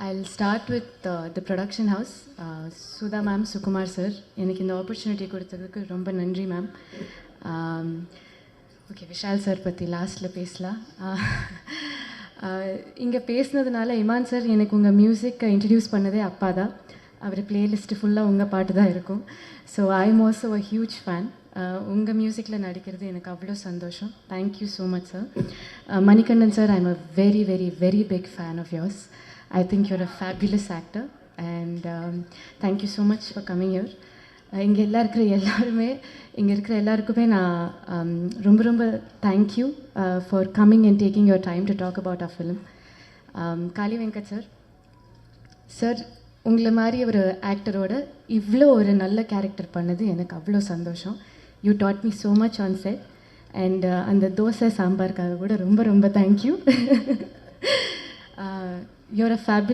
I'll start with the production house. Sudha ma'am, Sukumar sir. எனக்கு இந்த opportunity கொடுத்ததுக்கு ரொம்ப நன்றி மேம். ஓகே, விஷால் சார் பற்றி லாஸ்ட்டில் பேசலாம். இங்கே பேசுனதுனால இமான் சார் எனக்கு உங்கள் மியூசிக்கை இன்ட்ரடியூஸ் பண்ணதே அப்பா தான். அவர் பிளேலிஸ்ட்டு ஃபுல்லாக உங்கள் பாட்டு தான் இருக்கும். So I am also a huge fan. உங்கள் மியூசிக்கில் நடிக்கிறது எனக்கு அவ்வளோ சந்தோஷம். Thank you so much sir. Manikandan sir, I am a very very very big fan of yours. I think you're a fabulous actor and thank you so much for coming here. இங்கே இங்கே இருக்கிற எல்லாருக்குமே நான் ரொம்ப ரொம்ப thank you for coming and taking your time to talk about a film. Kali Venkat sir, sir உங்களை மாதிரி ஒரு ஆக்டரோட இவ்வளோ ஒரு நல்ல கேரக்டர் பண்ணது எனக்கு அவ்வளோ சந்தோஷம். You dot me so much on set and அந்த தோசை சாம்பாருக்காக கூட ரொம்ப ரொம்ப தேங்க்யூ. You're a fabulous